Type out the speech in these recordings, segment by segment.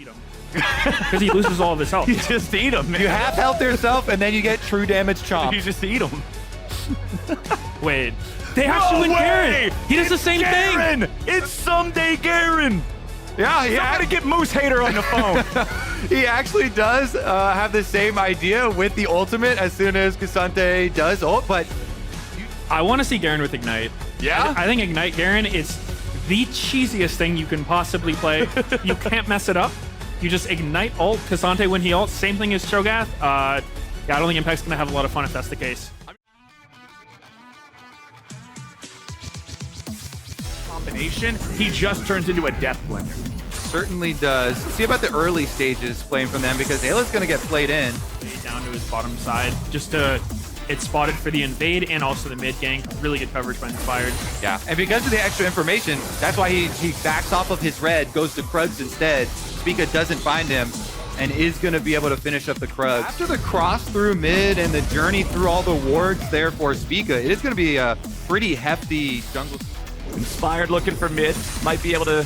eat him. Because he loses all of his health. You just eat him, man. You half health yourself, and then you get true damage chomp. You just eat him. Wait. They actually went Garen. He does the same thing. It's someday Garen. Yeah, You gotta get Moose Hater on the phone. he actually does have the same idea with the ultimate as soon as Cassante does ult, but I want to see Garen with Ignite. Yeah? I think Ignite Garen is the cheesiest thing you can possibly play. You can't mess it up. You just Ignite ult, Cassante when he ults, same thing as Cho'Gath. Yeah, I don't think Impact's going to have a lot of fun if that's the case. Combination, he just turns into a death blender. certainly does. See about the early stages playing from them, because Ayla's going to get played in. Down to his bottom side, just to... It's spotted for the invade and also the mid gank. Really good coverage by Inspired. Yeah, and because of the extra information, that's why he backs off of his red, goes to Krugs instead. Spica doesn't find him and is going to be able to finish up the Krugs. After the cross through mid and the journey through all the wards there for Spica, it is going to be a pretty hefty jungle. Inspired looking for mid. Might be able to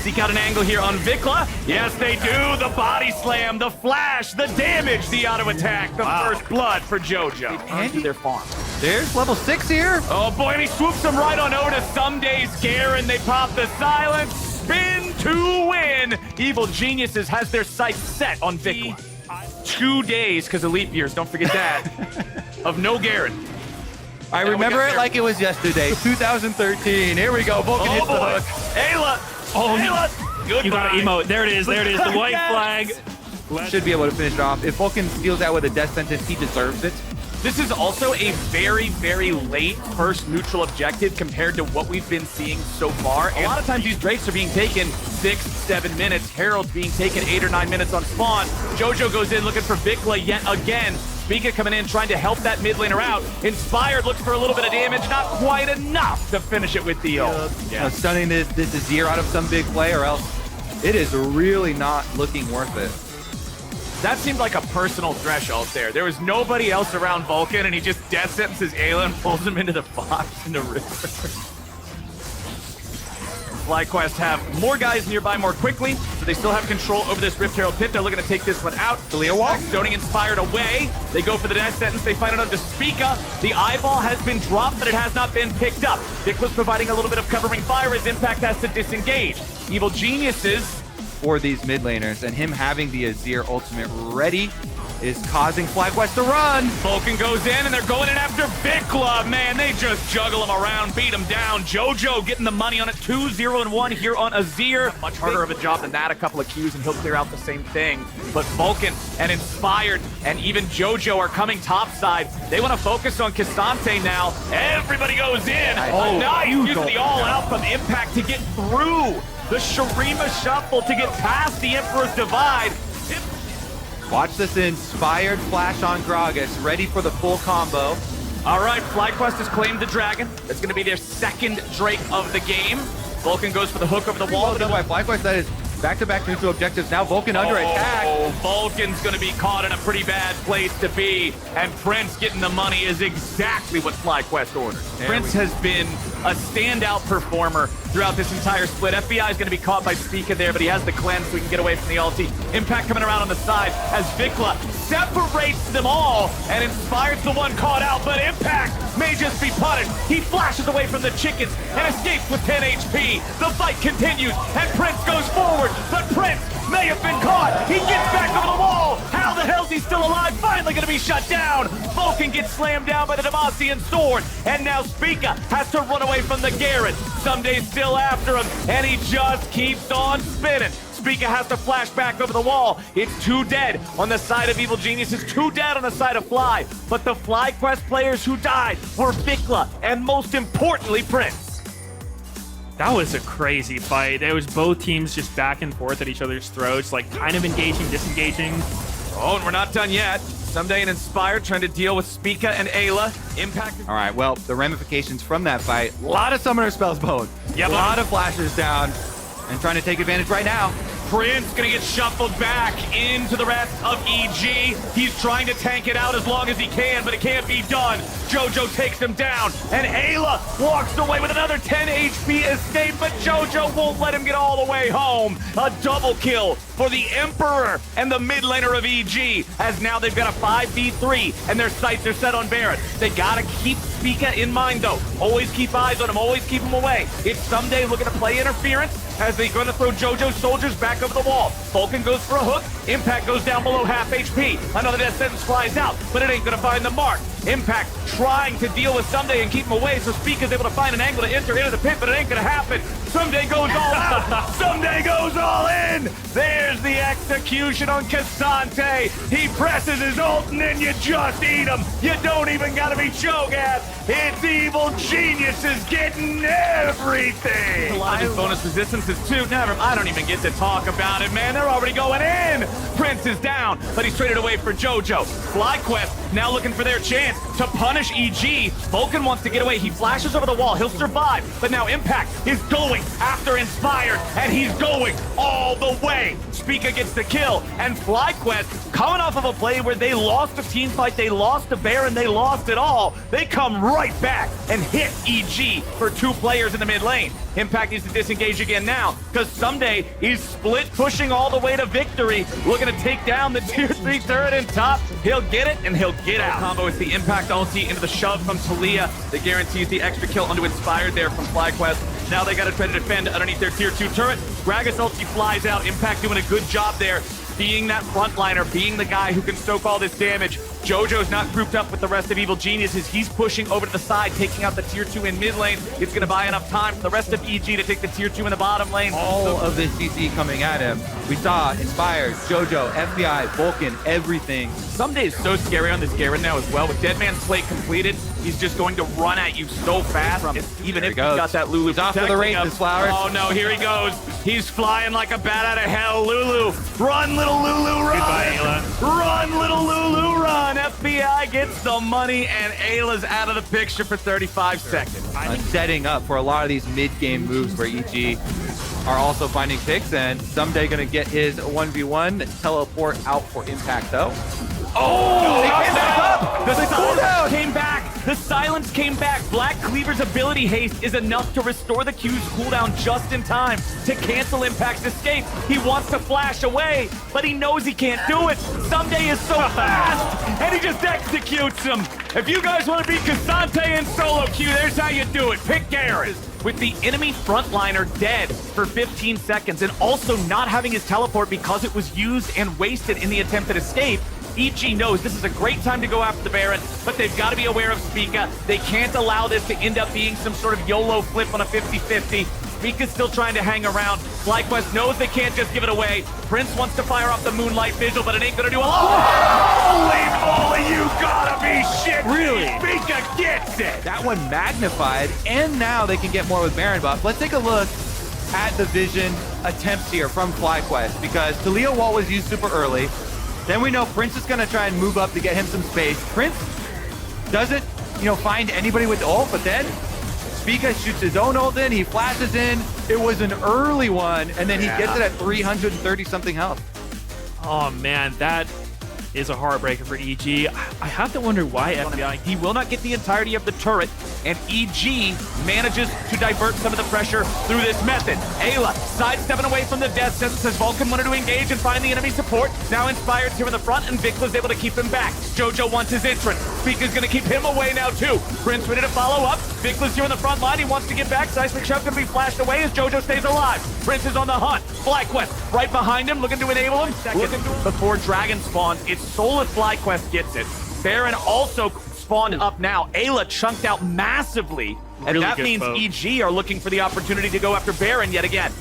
seek out an angle here on Vikla. Yes, they do. The body slam, the flash, the damage, the auto attack, the first blood for JoJo. And Onto their farm. There's level 6 here. Oh boy, and he swoops him right on over to Somedays Garen. They pop the silence. Spin to win. Evil Geniuses has their sights set on Vikla. 2 days, because of leap years, don't forget that, of no Garen. I remember it like it was yesterday, 2013. Here we go. Vulcan hits the hook. Ayla. Oh, Ayla. Goodbye. You got to emote. There it is. There it is. The white flag. Should be able to finish it off. If Vulcan steals that with a death sentence, he deserves it. This is also a very, very late first neutral objective compared to what we've been seeing so far. A lot of times these Drakes are being taken 6-7 minutes. Herald's being taken 8 or 9 minutes on spawn. JoJo goes in looking for Vikla yet again. Spica coming in trying to help that mid laner out. Inspired looks for a little bit of damage, not quite enough to finish it with the ult. Yeah. Stunning this Azir out of some big play, or else it is really not looking worth it. That seemed like a personal threshold there. There was nobody else around Vulcan, and he just death sentences Ayla and pulls him into the box in the river. FlyQuest have more guys nearby more quickly, so they still have control over this Rift Herald pit. They're looking to take this one out. Talia walk. Stoning Inspired away. They go for the death sentence. They find it onto Spica. The eyeball has been dropped, but it has not been picked up. Vikla's providing a little bit of covering fire as Impact has to disengage. Evil Geniuses For these mid laners, and him having the Azir ultimate ready is causing FlyQuest to run. Vulcan goes in, and they're going in after Vikla. Man, they just juggle him around, beat him down. JoJo getting the money on it. 2-0-1 here on Azir. Much harder of a job than that. A couple of Qs, and he'll clear out the same thing. But Vulcan and Inspired and even JoJo are coming topside. They want to focus on Cassante now. Everybody goes in. Nice using the all-out from Impact to get through. The Shurima Shuffle to get past the Emperor's Divide. Watch this Inspired flash on Gragas, ready for the full combo. All right, FlyQuest has claimed the dragon. That's going to be their second Drake of the game. Vulcan goes for the hook over the wall. Well done by FlyQuest. That is back-to-back neutral objectives. Now Vulcan under attack. Oh, Vulcan's going to be caught in a pretty bad place to be. And Prince getting the money is exactly what FlyQuest ordered. Prince has been a standout performer throughout this entire split. FBI is going to be caught by Spica there, but he has the cleanse so he can get away from the ulti. Impact coming around on the side as Vikla separates them all and Inspired's the one caught out, but Impact may just be punished. He flashes away from the chickens and escapes with 10 HP. The fight continues and Prince goes forward, but Prince may have been caught. He gets back over the wall. How the hell's he still alive? Finally going to be shut down. Vulcan gets slammed down by the Demacian sword, and now Spica has to run away from the Garen. Someday's still after him, and he just keeps on spinning. Spica has to flash back over the wall. It's 2 dead on the side of Evil Geniuses, 2 dead on the side of Fly. But the FlyQuest players who died were Vikla and most importantly, Prince. That was a crazy fight. It was both teams just back and forth at each other's throats, like kind of engaging, disengaging. Oh, and we're not done yet. Someday and Inspired trying to deal with Spica and Ayla. Impact. All right, well, the ramifications from that fight, a lot of summoner spells both. Yeah, a lot of flashes down and trying to take advantage right now. Prince gonna get shuffled back into the rest of EG. He's trying to tank it out as long as he can, but it can't be done. JoJo takes him down, and Ayla walks away with another 10 HP escape, but JoJo won't let him get all the way home. A double kill for the Emperor and the mid laner of EG, as now they've got a 5v3 and their sights are set on Baron. They gotta keep Spica in mind though. Always keep eyes on him, always keep him away. It's Someday looking to play interference as they're going to throw JoJo's soldiers back over the wall. Vulcan goes for a hook. Impact goes down below half HP. Another death sentence flies out, but it ain't going to find the mark. Impact trying to deal with Someday and keep him away, so Spica's able to find an angle to enter into the pit, but it ain't going to happen. Someday goes all out. Someday goes all in. There's the execution on Cassante. He presses his ult, and then you just eat him. You don't even got to be Cho'Gath. It's Evil Geniuses getting everything. A lot of his bonus resistances too. I don't even get to talk about it, man. They're already going in. Prince is down, but he's traded away for JoJo. FlyQuest now looking for their chance to punish EG. Vulcan wants to get away. He flashes over the wall. He'll survive, but now Impact is going after Inspired, and he's going all the way. Spica gets the kill, and FlyQuest, coming off of a play where they lost a team fight, they lost a Baron, they lost it all. They come right back and hit EG for 2 players in the mid lane. Impact needs to disengage again now, because Someday is split pushing all the way to victory, looking to take down the tier 3 turret in top. He'll get it, and he'll get out. Combo with the Impact ulti into the shove from Talia that guarantees the extra kill onto Inspired there from FlyQuest. Now they got to try to defend underneath their tier 2 turret. Gragas ulti flies out. Impact doing a good job there, being that frontliner, being the guy who can soak all this damage. JoJo's not grouped up with the rest of Evil Geniuses. He's pushing over to the side, taking out the tier 2 in mid lane. It's going to buy enough time for the rest of EG to take the tier 2 in the bottom lane. All of this CC coming at him. We saw Inspired, JoJo, FBI, Vulcan, everything. Someday is so scary on this Garen now as well. With Deadman's Plate completed, he's just going to run at you so fast. Even if he's got that Lulu he's off to the races, Flowers. Oh no, here he goes. He's flying like a bat out of hell. Lulu, run, little Lulu, run. Goodbye, Ayla. Run, little Lulu, run. FBI gets the money, and Ayla's out of the picture for 35 seconds. Setting up for a lot of these mid-game moves where EG are also finding picks, and Someday going to get his 1v1 teleport out for Impact though. Oh, they came back up. The cooldown silence came back. The silence came back. Black Cleaver's ability haste is enough to restore the Q's cooldown just in time to cancel Impact's escape. He wants to flash away, but he knows he can't do it. Someday is so fast, and he just executes him. If you guys want to beat Cassante in solo queue, there's how you do it. Pick Garen. With the enemy frontliner dead for 15 seconds and also not having his teleport because it was used and wasted in the attempted escape, EG knows this is a great time to go after the Baron, but they've got to be aware of Spica. They can't allow this to end up being some sort of YOLO flip on a 50-50. Spica's still trying to hang around. FlyQuest knows they can't just give it away. Prince wants to fire off the Moonlight Vigil, but it ain't gonna do a lot. Holy moly, you gotta be shit! Really? Spica gets it! That one magnified, and now they can get more with Baron buff. Let's take a look at the vision attempts here from FlyQuest, because Talia Wall was used super early. Then we know Prince is going to try and move up to get him some space. Prince doesn't, find anybody with the ult, but then Spica shoots his own ult in, he flashes in. It was an early one, and then he gets it at 330-something health. Oh, man, that is a heartbreaker for EG. I have to wonder why FBI... He will not get the entirety of the turret, and EG manages to divert some of the pressure through this method. Ayla sidestepping away from the death sentence as Vulcan wanted to engage and find the enemy support. Now Inspired here in the front, and Vicla's able to keep him back. JoJo wants his entrance. Spica's going to keep him away now, too. Prince ready to follow up. Vicla's here in the front line. He wants to get back. Seismic Shove going to be flashed away as JoJo stays alive. Prince is on the hunt. FlyQuest right behind him, looking to enable him. Looking before Dragon spawns. It's Soul if FlyQuest gets it. Baron also spawned up now. Ayla chunked out massively, and really that means boat. EG are looking for the opportunity to go after Baron yet again.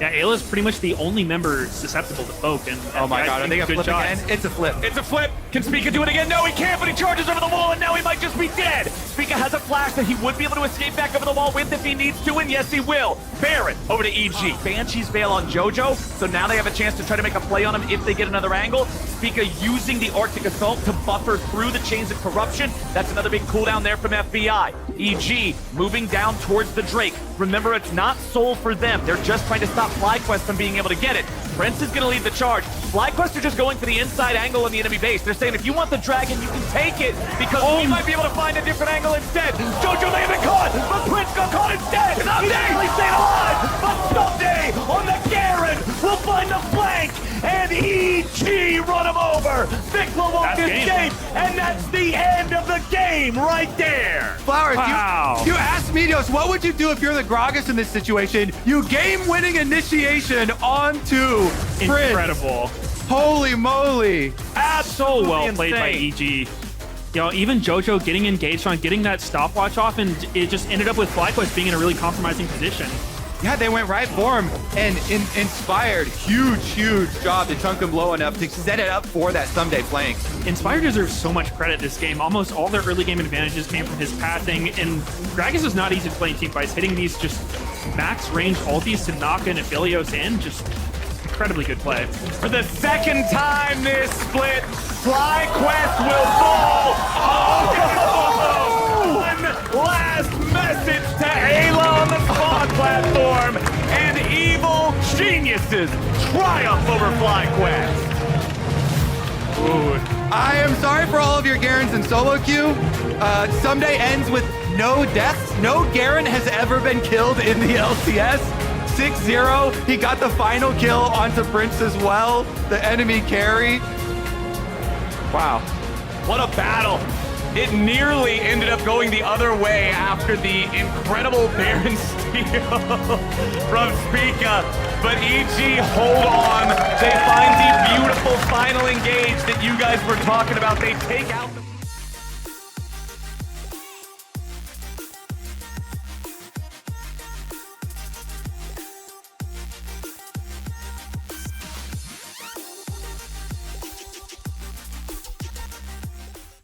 Yeah, Ayla's pretty much the only member susceptible to poke. And Oh my god, are they going to flip again? It's a flip. It's a flip. Can Spica do it again? No, he can't, but he charges over the wall, and now he might just be dead. Spica has a flash that he would be able to escape back over the wall with if he needs to, and yes, he will. Baron over to EG. Banshee's Veil on JoJo, so now they have a chance to try to make a play on him if they get another angle. Spica using the Arctic Assault to buffer through the chains of corruption. That's another big cooldown there from FBI. EG moving down towards the Drake. Remember, it's not Soul for them. They're just trying to stop FlyQuest from being able to get it. Prince is going to lead the charge. FlyQuest are just going for the inside angle on the enemy base. They're saying, if you want the dragon, you can take it, because we might be able to find a different angle instead. Jojo may have been caught, but Prince got caught instead. He's actually staying alive, but someday on the Garen, we'll find the flank, and EG run him over. Vikla won't escape, and that's the end of the game right there. Flowers, Wow. you asked Medios, what would you do if you're the Gragas in this situation? You game-winning initiation onto Prince. Incredible. Holy moly. So well played by insane. EG. You know, even Jojo getting engaged on getting that stopwatch off, and it just ended up with FlyQuest being in a really compromising position. Yeah, they went right for him, and Inspired, huge job to chunk him low enough to set it up for that someday flank. Inspire deserves so much credit this game. Almost all their early game advantages came from his passing, and Gragas is not easy to play in team fights. Hitting these just max range ultis to knock an Aphelios in, just incredibly good play. For the second time this split, FlyQuest will fall. One last message to Ayla on the spawn platform, and evil geniuses triumph over FlyQuest. I am sorry for all of your Garens in solo queue. Someday ends with no deaths. No Garen has ever been killed in the LCS. 6-0. He got the final kill onto Prince as well, the enemy carry. Wow. What a battle. It nearly ended up going the other way after the incredible Baron steal from Spica. But EG hold on. They find the beautiful final engage that you guys were talking about. They take out the